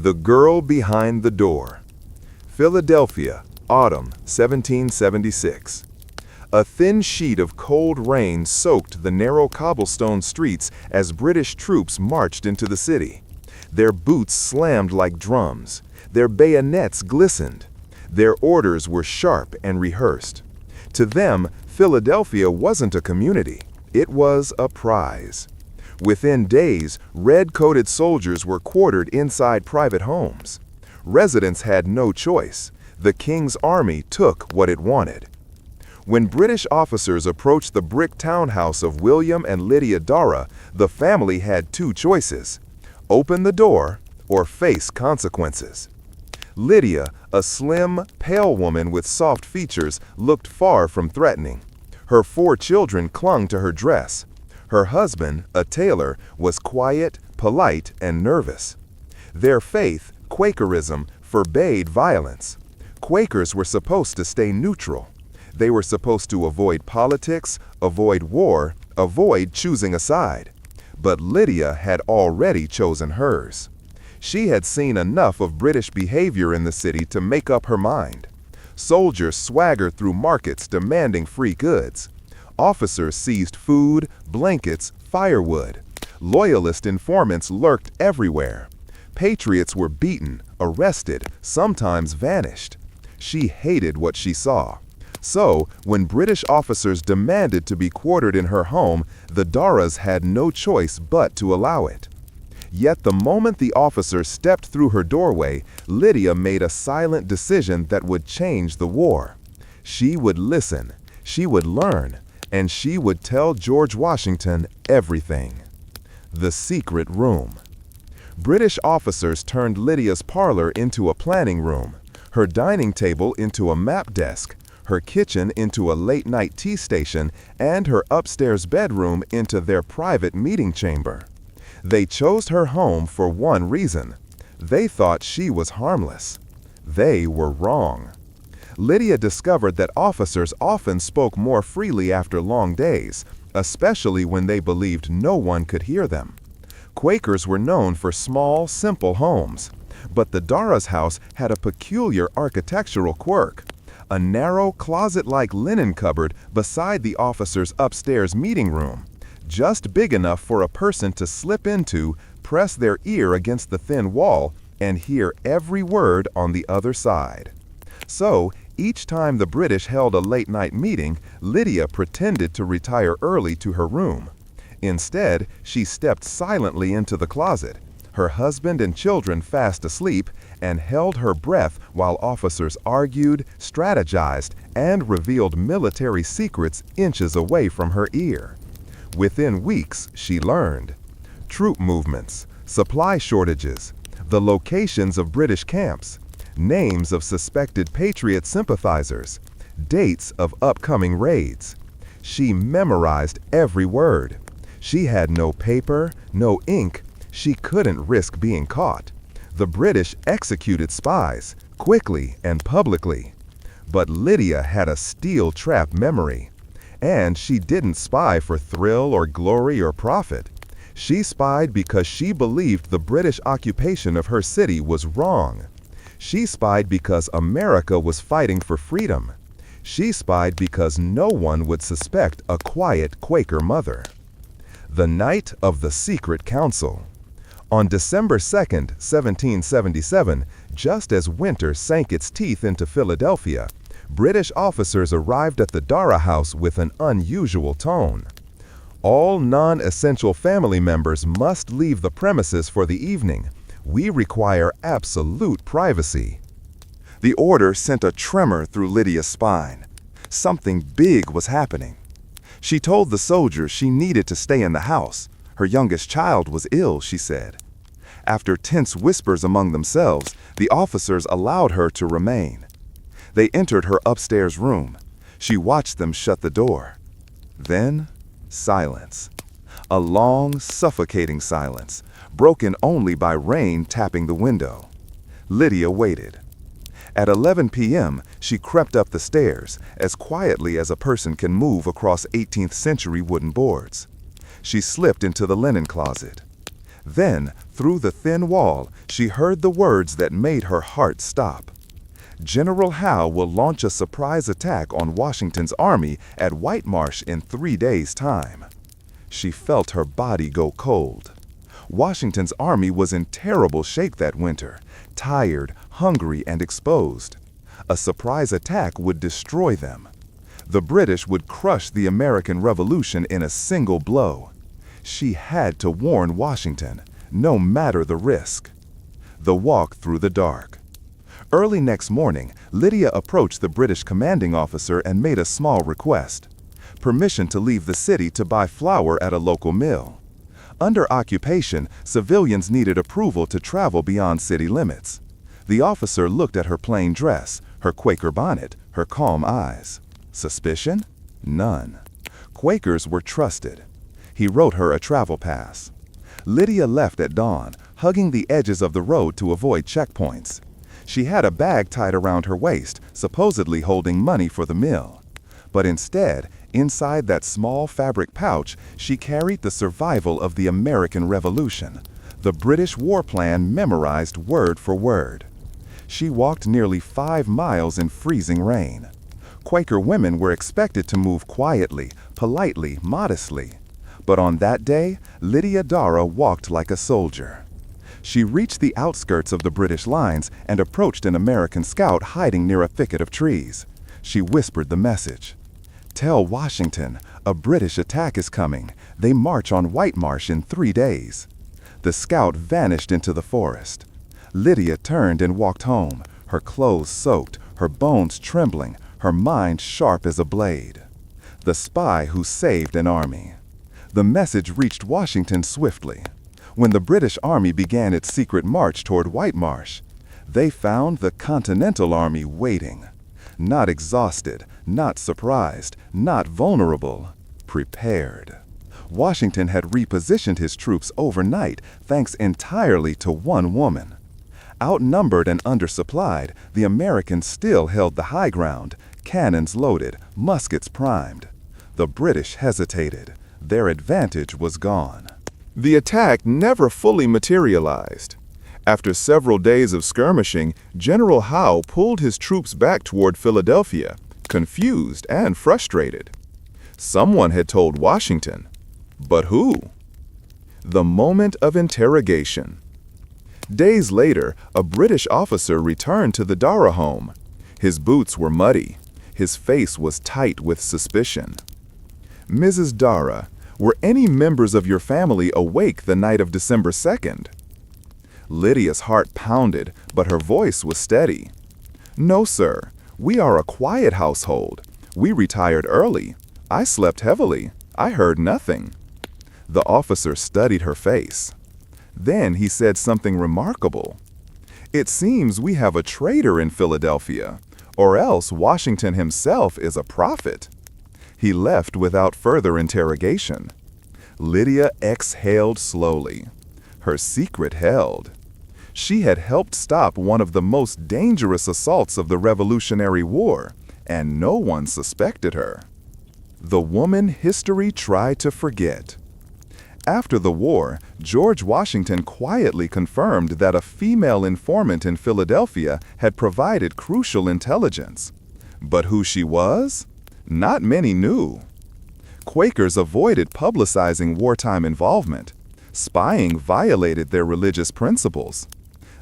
The Girl Behind the Door. Philadelphia, autumn 1776. A thin sheet of cold rain soaked the narrow cobblestone streets as British troops marched into the city. Their boots slammed like drums. Their bayonets glistened. Their orders were sharp and rehearsed. To them, Philadelphia wasn't a community. It was a prize. Within days, red-coated soldiers were quartered inside private homes. Residents had no choice. The King's army took what it wanted. When British officers approached the brick townhouse of William and Lydia Darragh, the family had two choices: open the door or face consequences. Lydia, a slim, pale woman with soft features, looked far from threatening. Her 4 children clung to her dress. Her husband, a tailor, was quiet, polite, and nervous. Their faith, Quakerism, forbade violence. Quakers were supposed to stay neutral. They were supposed to avoid politics, avoid war, avoid choosing a side. But Lydia had already chosen hers. She had seen enough of British behavior in the city to make up her mind. Soldiers swaggered through markets demanding free goods. Officers seized food, blankets, firewood. Loyalist informants lurked everywhere. Patriots were beaten, arrested, sometimes vanished. She hated what she saw. So, when British officers demanded to be quartered in her home, the Darraghs had no choice but to allow it. Yet the moment the officers stepped through her doorway, Lydia made a silent decision that would change the war. She would listen, she would learn, and she would tell George Washington everything. The secret room. British officers turned Lydia's parlor into a planning room, her dining table into a map desk, her kitchen into a late-night tea station, and her upstairs bedroom into their private meeting chamber. They chose her home for one reason. They thought she was harmless. They were wrong. Lydia discovered that officers often spoke more freely after long days, especially when they believed no one could hear them. Quakers were known for small, simple homes, but the Darraghs' house had a peculiar architectural quirk. A narrow, closet-like linen cupboard beside the officers' upstairs meeting room, just big enough for a person to slip into, press their ear against the thin wall, and hear every word on the other side. So, each time the British held a late-night meeting, Lydia pretended to retire early to her room. Instead, she stepped silently into the closet, her husband and children fast asleep, and held her breath while officers argued, strategized, and revealed military secrets inches away from her ear. Within weeks, she learned troop movements, supply shortages, the locations of British camps, names of suspected Patriot sympathizers, dates of upcoming raids. She memorized every word. She had no paper, no ink. She couldn't risk being caught. The British executed spies, quickly and publicly. But Lydia had a steel-trap memory. And she didn't spy for thrill or glory or profit. She spied because she believed the British occupation of her city was wrong. She spied because America was fighting for freedom. She spied because no one would suspect a quiet Quaker mother. The night of the secret council. On December 2nd, 1777, just as winter sank its teeth into Philadelphia, British officers arrived at the Darragh house with an unusual tone. All non-essential family members must leave the premises for the evening. We require absolute privacy. The order sent a tremor through Lydia's spine. Something big was happening. She told the soldiers she needed to stay in the house. Her youngest child was ill, she said. After tense whispers among themselves, the officers allowed her to remain. They entered her upstairs room. She watched them shut the door. Then, silence. A long, suffocating silence, broken only by rain tapping the window. Lydia waited. At 11 p.m., she crept up the stairs, as quietly as a person can move across 18th century wooden boards. She slipped into the linen closet. Then, Through the thin wall, she heard the words that made her heart stop. General Howe will launch a surprise attack on Washington's army at White Marsh in 3 days' time. She felt her body go cold. Washington's army was in terrible shape that winter, tired, hungry, and exposed. A surprise attack would destroy them. The British would crush the American Revolution in a single blow. She had to warn Washington, no matter the risk. The walk through the dark. Early next morning, Lydia approached the British commanding officer and made a small request: permission to leave the city to buy flour at a local mill. Under occupation, civilians needed approval to travel beyond city limits. The officer looked at her plain dress, her Quaker bonnet, her calm eyes. Suspicion? None. Quakers were trusted. He wrote her a travel pass. Lydia left at dawn, hugging the edges of the road to avoid checkpoints. She had a bag tied around her waist, supposedly holding money for the mill. But instead, inside that small fabric pouch, she carried the survival of the American Revolution, the British war plan memorized word for word. She walked nearly 5 miles in freezing rain. Quaker women were expected to move quietly, politely, modestly. But on that day, Lydia Darragh walked like a soldier. She reached the outskirts of the British lines and approached an American scout hiding near a thicket of trees. She whispered the message: "Tell Washington, a British attack is coming. They march on White Marsh in 3 days." The scout vanished into the forest. Lydia turned and walked home, her clothes soaked, her bones trembling, her mind sharp as a blade. The spy who saved an army. The message reached Washington swiftly. When the British Army began its secret march toward White Marsh, they found the Continental Army waiting. Not exhausted, not surprised, not vulnerable, prepared. Washington had repositioned his troops overnight thanks entirely to one woman. Outnumbered and undersupplied, the Americans still held the high ground, cannons loaded, muskets primed. The British hesitated. Their advantage was gone. The attack never fully materialized. After several days of skirmishing, General Howe pulled his troops back toward Philadelphia, confused and frustrated. Someone had told Washington. But who? The moment of interrogation. Days later, a British officer returned to the Darragh home. His boots were muddy. His face was tight with suspicion. "Mrs. Darragh, were any members of your family awake the night of December 2nd? Lydia's heart pounded, but her voice was steady. "No, sir. We are a quiet household. We retired early. I slept heavily. I heard nothing." The officer studied her face. Then he said something remarkable. "It seems we have a traitor in Philadelphia, or else Washington himself is a prophet." He left without further interrogation. Lydia exhaled slowly. Her secret held. She had helped stop one of the most dangerous assaults of the Revolutionary War, and no one suspected her. The woman history tried to forget. After the war, George Washington quietly confirmed that a female informant in Philadelphia had provided crucial intelligence. But who she was? Not many knew. Quakers avoided publicizing wartime involvement. Spying violated their religious principles.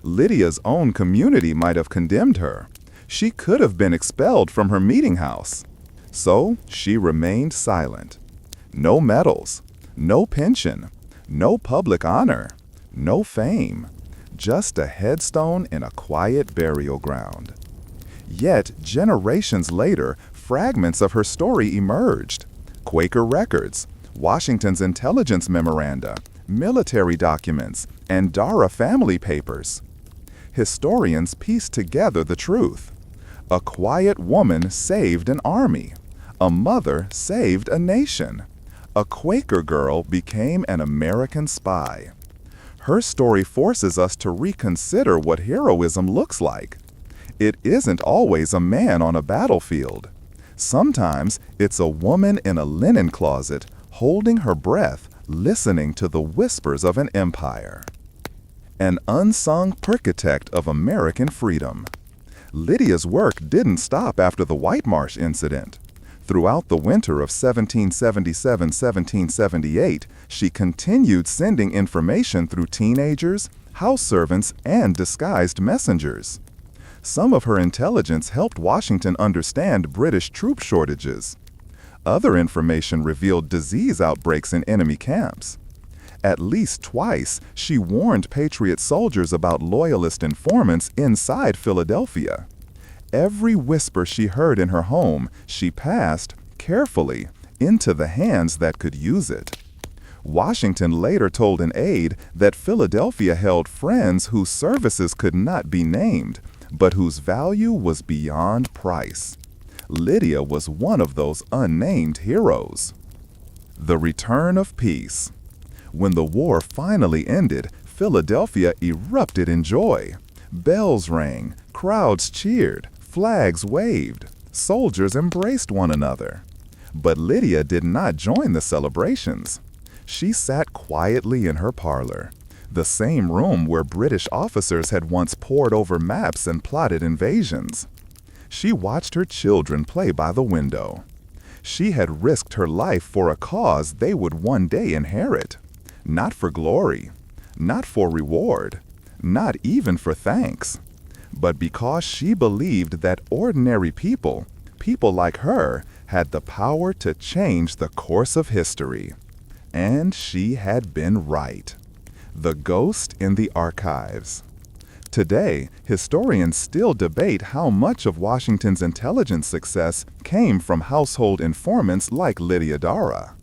Lydia's own community might have condemned her. She could have been expelled from her meeting house. So she remained silent. No medals, no pension, no public honor, no fame, just a headstone in a quiet burial ground. Yet, generations later, fragments of her story emerged. Quaker records, Washington's intelligence memoranda, military documents, and Darragh family papers. Historians pieced together the truth. A quiet woman saved an army. A mother saved a nation. A Quaker girl became an American spy. Her story forces us to reconsider what heroism looks like. It isn't always a man on a battlefield. Sometimes it's a woman in a linen closet, holding her breath, listening to the whispers of an empire. an unsung architect of American freedom. Lydia's work didn't stop after the White Marsh incident. Throughout the winter of 1777-1778, she continued sending information through teenagers, house servants, and disguised messengers. Some of her intelligence helped Washington understand British troop shortages. Other information revealed disease outbreaks in enemy camps. At least twice, she warned Patriot soldiers about Loyalist informants inside Philadelphia. Every whisper she heard in her home, she passed, carefully, into the hands that could use it. Washington later told an aide that Philadelphia held friends whose services could not be named, but whose value was beyond price. Lydia was one of those unnamed heroes. The return of peace. When the war finally ended, Philadelphia erupted in joy. Bells rang, crowds cheered, flags waved, soldiers embraced one another. But Lydia did not join the celebrations. She sat quietly in her parlor, the same room where British officers had once pored over maps and plotted invasions. She watched her children play by the window. She had risked her life for a cause they would one day inherit. Not for glory, not for reward, not even for thanks, but because she believed that ordinary people, people like her, had the power to change the course of history. And she had been right. The ghost in the archives. Today, historians still debate how much of Washington's intelligence success came from household informants like Lydia Darragh.